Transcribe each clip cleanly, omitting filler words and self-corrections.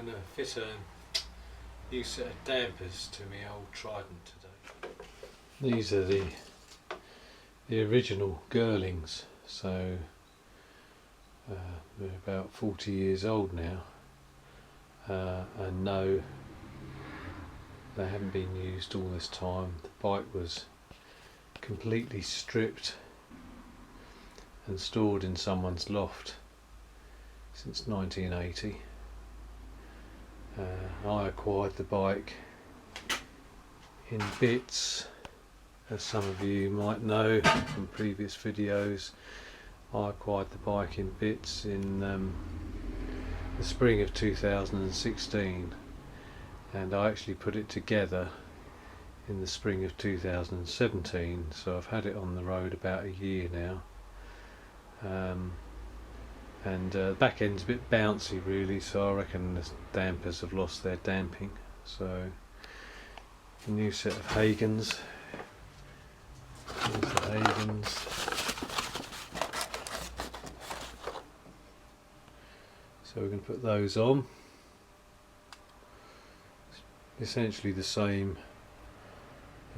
going to fit a new set of dampers to my old Trident today. These are the original Girlings, so they're about 40 years old now, and no, they haven't been used all this time. The bike was completely stripped and stored in someone's loft since 1980. I acquired the bike in bits, as some of you might know from previous videos. I acquired the bike in bits in the spring of 2016, and I actually put it together in the spring of 2017, so I've had it on the road about a year now. And the back end's a bit bouncy really, so I reckon the dampers have lost their damping. So a new set of Hagens. Here's the Hagens. So we're going to put those on. It's essentially the same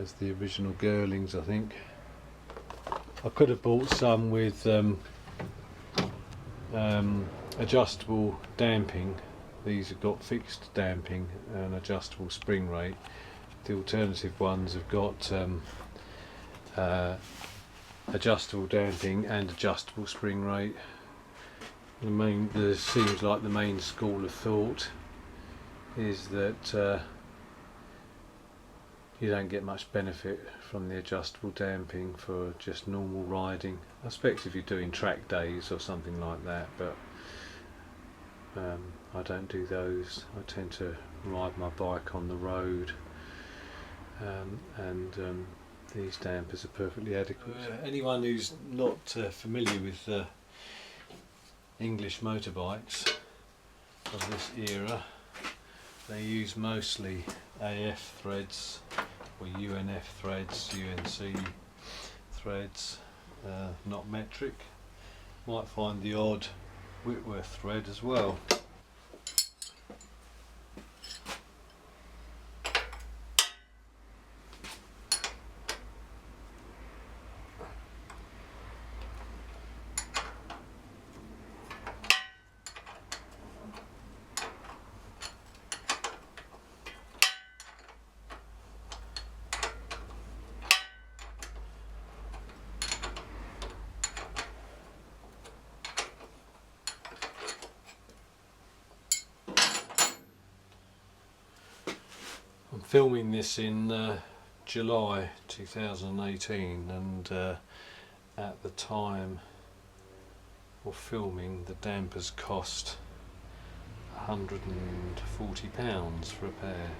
as the original Girlings, I think. I could have bought some with adjustable damping. These have got fixed damping and adjustable spring rate. The alternative ones have got adjustable damping and adjustable spring rate. Seems like the main school of thought is that you don't get much benefit from the adjustable damping for just normal riding. I expect if you're doing track days or something like that, but I don't do those. I tend to ride my bike on the road, and these dampers are perfectly adequate. Anyone who's not familiar with English motorbikes of this era, they use mostly AF threads or UNF threads, UNC threads, not metric. Might find the odd Whitworth thread as well. I'm filming this in July 2018, and at the time of filming the dampers cost £140 for a pair.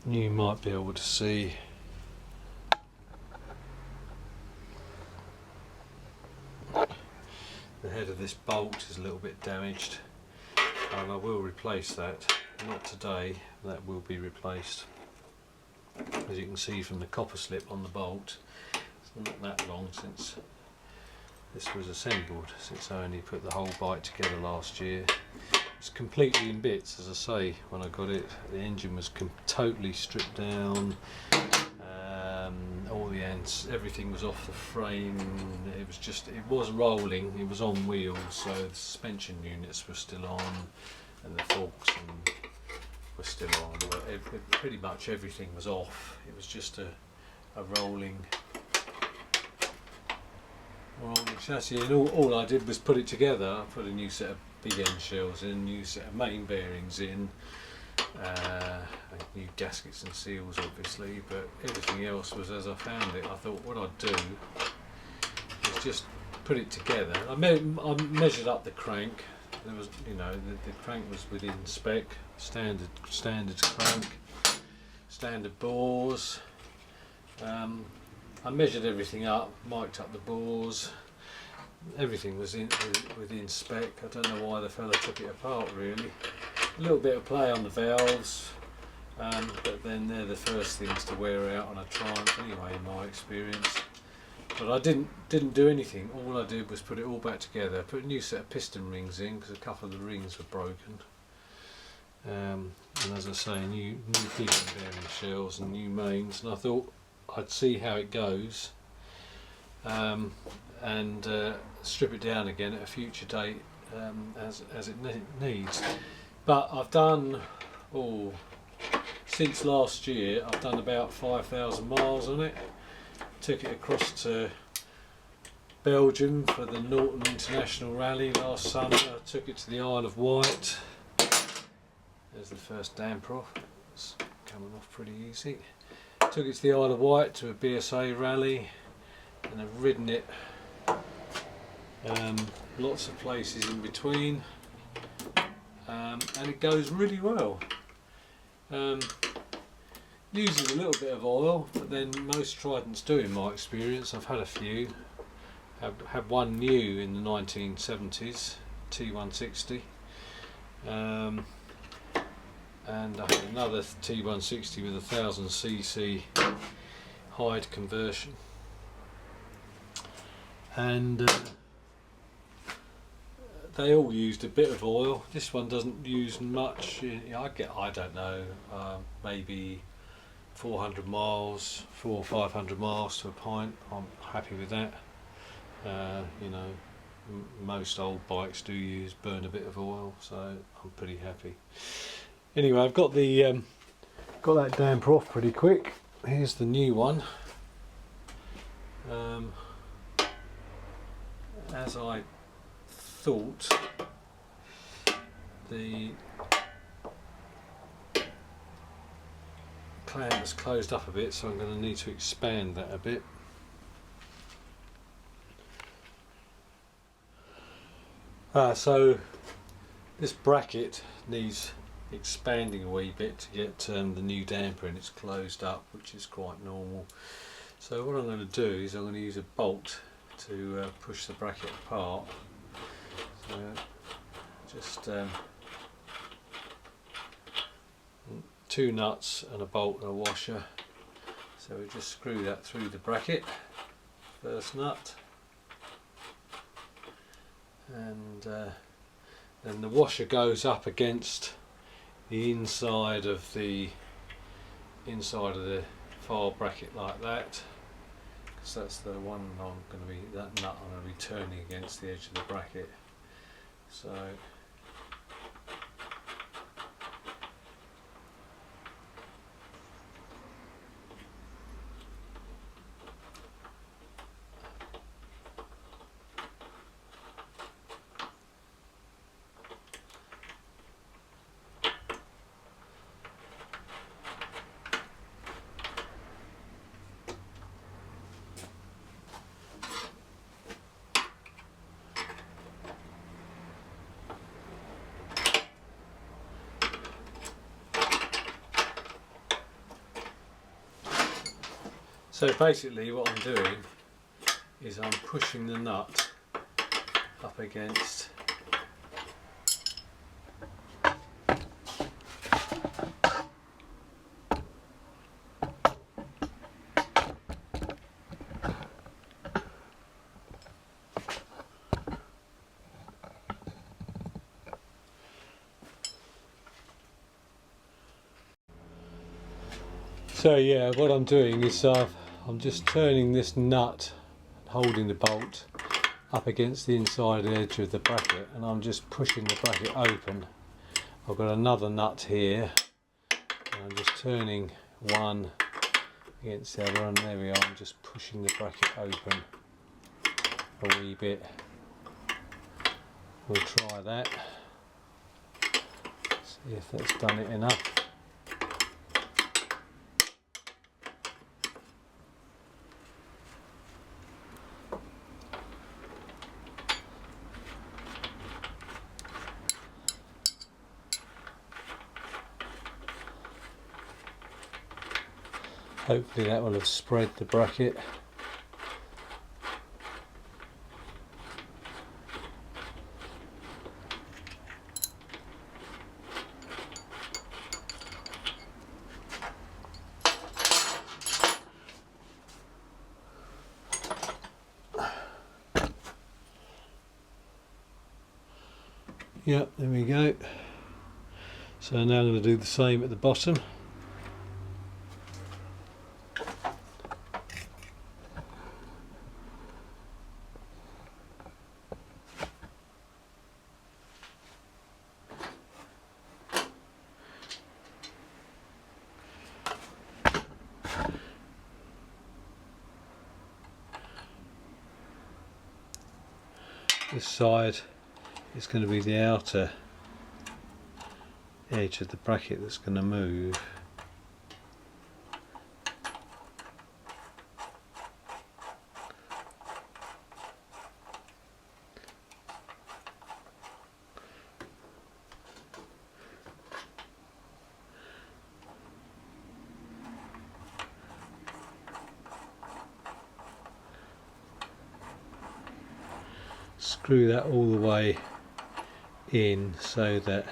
You might be able to see the head of this bolt is a little bit damaged, and I will replace that. Not today, that will be replaced. As you can see from the copper slip on the bolt, it's not that long since this was assembled, since I only put the whole bike together last year. It's completely in bits, as I say. When I got it, the engine was totally stripped down. All the ends, everything was off the frame. It was rolling. It was on wheels, so the suspension units were still on, and the forks were still on. But pretty much everything was off. It was just a rolling on the chassis, and all I did was put it together. I put a new set of big end shells in, a new set of main bearings in, new gaskets and seals obviously, but everything else was as I found it. I thought what I'd do is just put it together. I measured up the crank. There was, you know, the crank was within spec, standard crank, standard bores. I measured everything up, mic'd up the bores. Everything was within spec. I don't know why the fella took it apart really. A little bit of play on the valves, but then they're the first things to wear out on a Triumph anyway, in my experience. But I didn't do anything. All I did was put it all back together. Put a new set of piston rings in because a couple of the rings were broken. And as I say, new big bearing shells and new mains. And I thought I'd see how it goes, and strip it down again at a future date as it needs. But I've done, since last year, I've done about 5,000 miles on it. Took it across to Belgium for the Norton International Rally last summer. I took it to the Isle of Wight. There's the first damper off. It's coming off pretty easy. Took it to the Isle of Wight to a BSA rally, and I've ridden it lots of places in between, and it goes really well. Uses a little bit of oil, but then most Tridents do in my experience. I've had a few. Had one new in the 1970s, T160, and I had another T160 with 1000cc hide conversion, and they all used a bit of oil. This one doesn't use much. I don't know, maybe 400 miles, 400 or 500 miles to a pint. I'm happy with that. You know, most old bikes do burn a bit of oil, so I'm pretty happy. Anyway, I've got the got that damper off pretty quick. Here's the new one. As I thought, the clamp has closed up a bit, so I'm going to need to expand that a bit. So this bracket needs expanding a wee bit to get the new damper, and it's closed up, which is quite normal. So what I'm going to do is I'm going to use a bolt to push the bracket apart. So just 2 nuts and a bolt and a washer. So we just screw that through the bracket, first nut, and then the washer goes up against the inside of the file bracket like that, because that's the one that nut I'm going to be turning against the edge of the bracket. So So basically what I'm doing is I'm pushing the nut up against So yeah, what I'm doing is I'm just turning this nut, holding the bolt up against the inside edge of the bracket, and I'm just pushing the bracket open. I've got another nut here, and I'm just turning one against the other, and there we are, I'm just pushing the bracket open. a wee bit. We'll try that, see if that's done it enough. Hopefully that will have spread the bracket. Yep, there we go. So now I'm going to do the same at the bottom. This side is going to be the outer edge of the bracket that's going to move. Screw that all the way in so that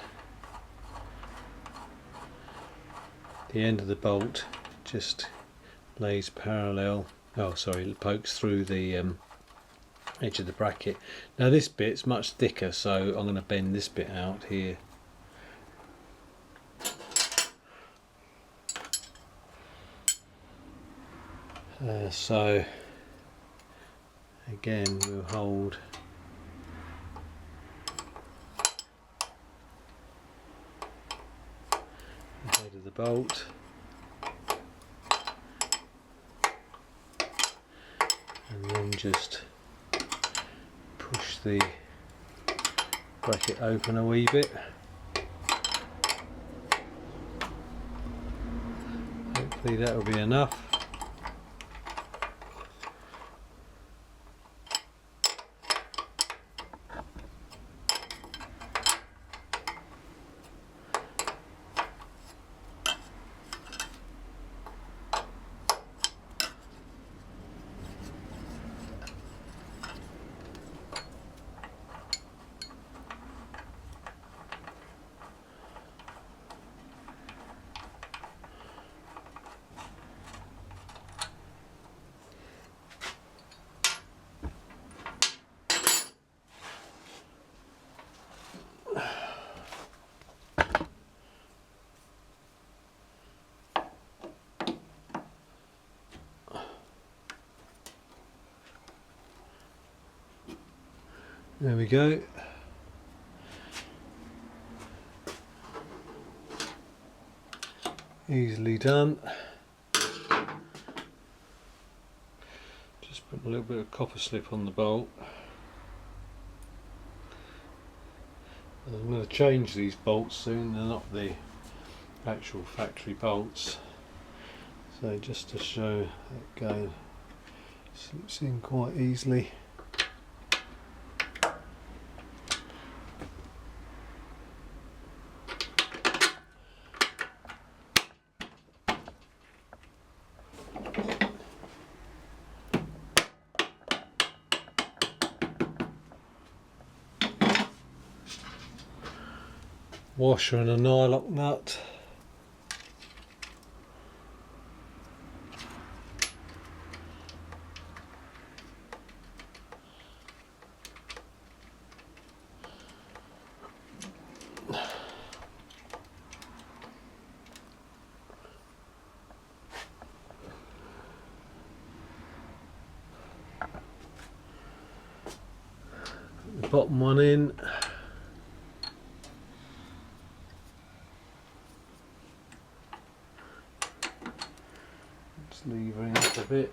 the end of the bolt just lays parallel, pokes through the edge of the bracket. Now this bit's much thicker, so I'm going to bend this bit out here. So again we'll hold the head of the bolt and then just push the bracket open a wee bit. Hopefully that will be enough. There we go. Easily done. Just put a little bit of copper slip on the bolt. I'm going to change these bolts soon, they're not the actual factory bolts. So just to show it going, slips in quite easily. Washer and a nylock nut. Put the bottom one in. Levering up a bit.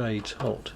shades hot.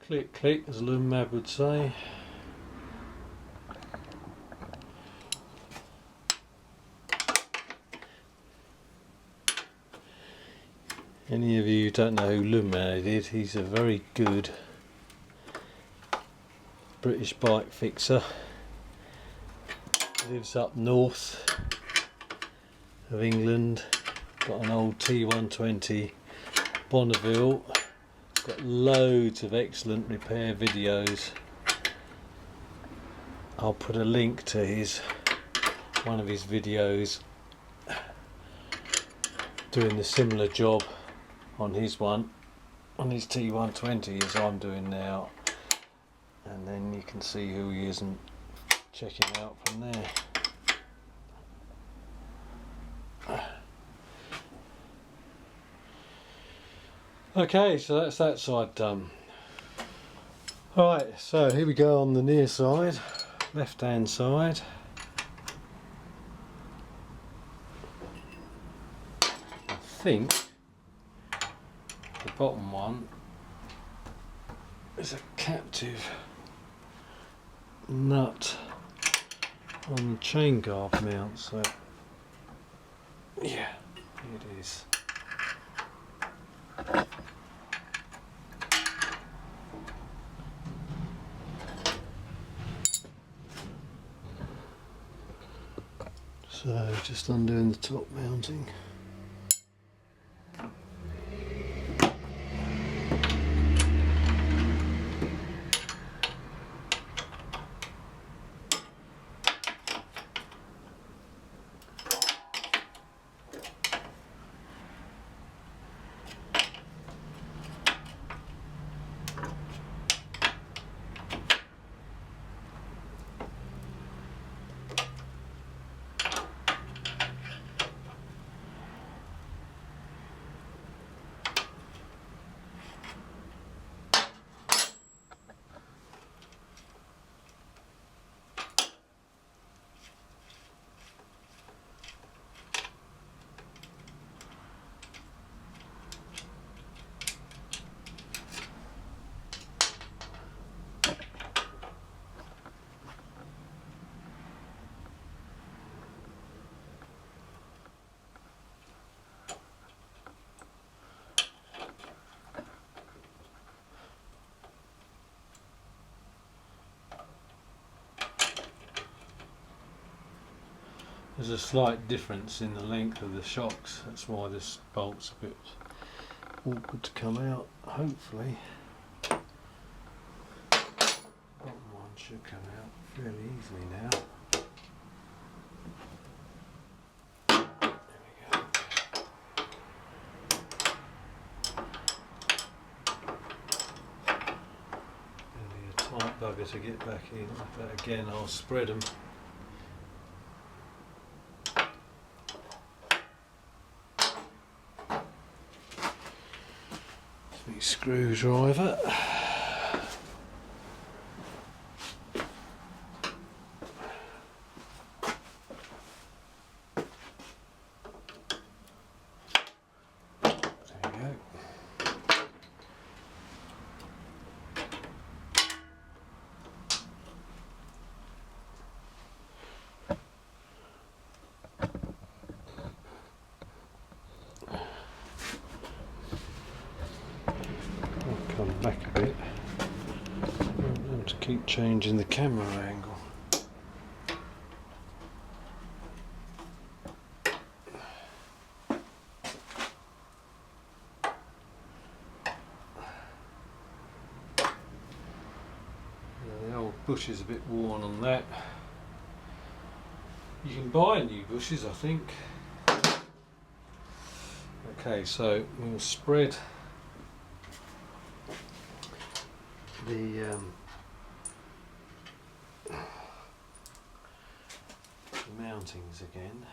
Click, click, as Lumab would say. Any of you who don't know who Lumab is, he's a very good British bike fixer. Lives up north of England. Got an old T120 Bonneville. Got loads of excellent repair videos. I'll put a link to one of his videos doing the similar job on his T120 as I'm doing now, and then you can see who he is and check him out from there. Okay, so that's that side done. Alright, so here we go on the near side, left hand side. I think the bottom one is a captive nut on the chain guard mount, so yeah, it is. So just undoing the top mounting. There's a slight difference in the length of the shocks, that's why this bolt's a bit awkward to come out. Hopefully bottom one should come out fairly easily now. There we go. It'll be a tight bugger to get back in, but again I'll spread them. Screwdriver. There we go. Come back a bit. I have to keep changing the camera angle. The old bush is a bit worn on that. You can buy new bushes, I think. Okay, so we'll spread the mountings again.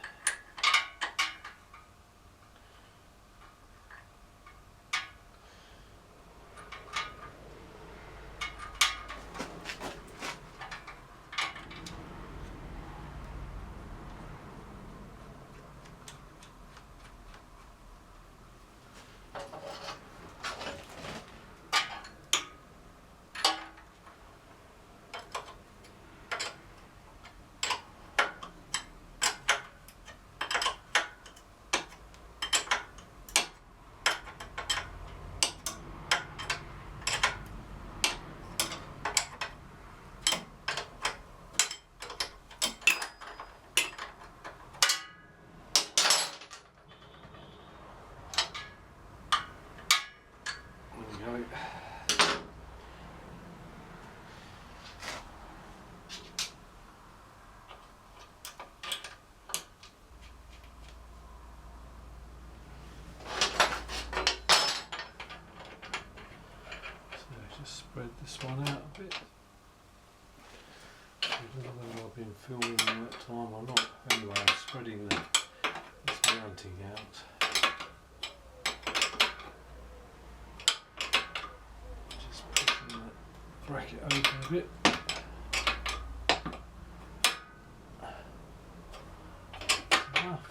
Just spread this one out a bit. I don't know whether I've been filming all that time or not. Anyway, I'm spreading this mounting out. Just pushing that bracket open a bit. Enough.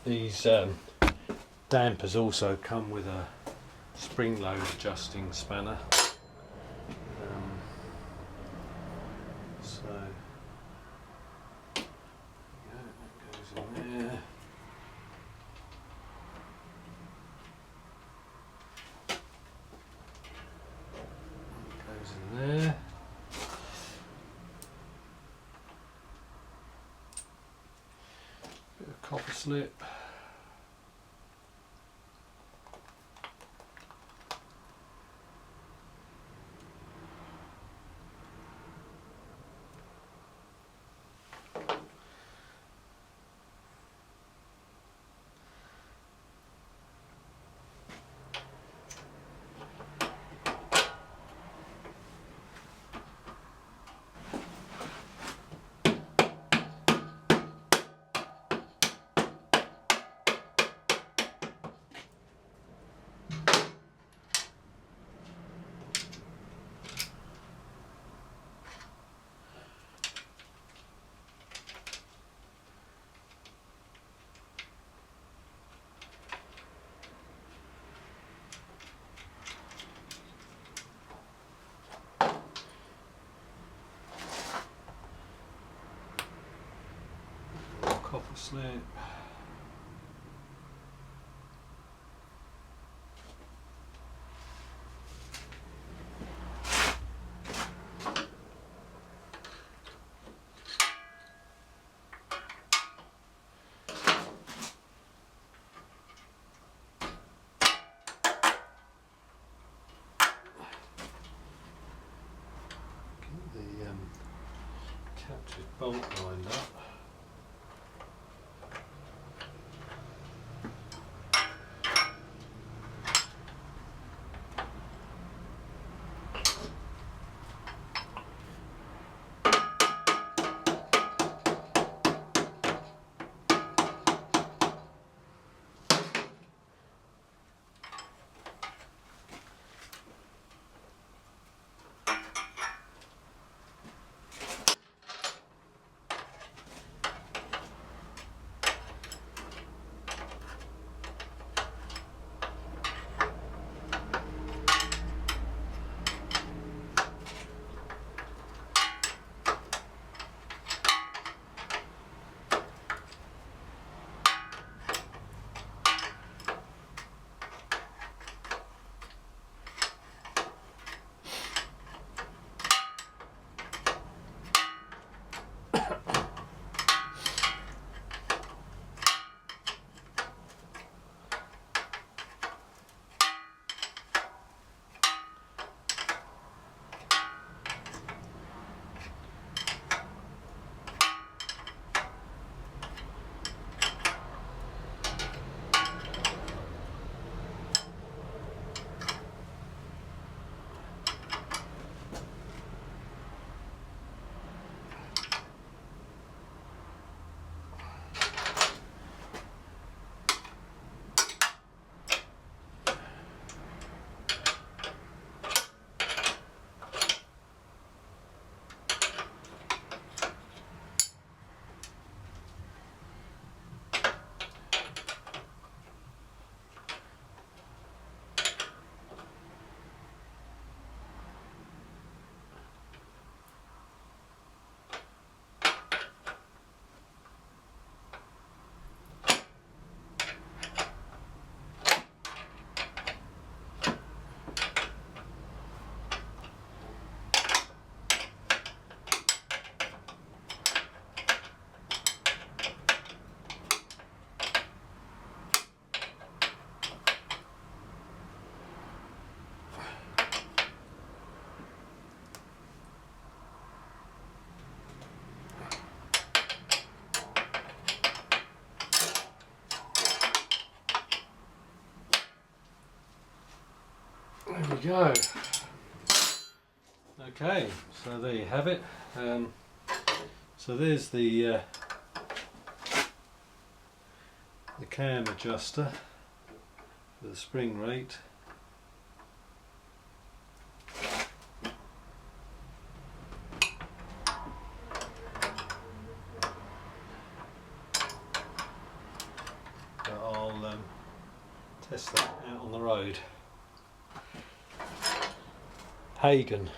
These dampers also come with a spring load adjusting spanner. So yeah, that goes in there. That goes in there. Bit of copper slip. Copper slip. Get the captured bolt lined up. There we go. Okay, so there you have it. So there's the cam adjuster for the spring rate. But I'll test that out on the road. Hagen.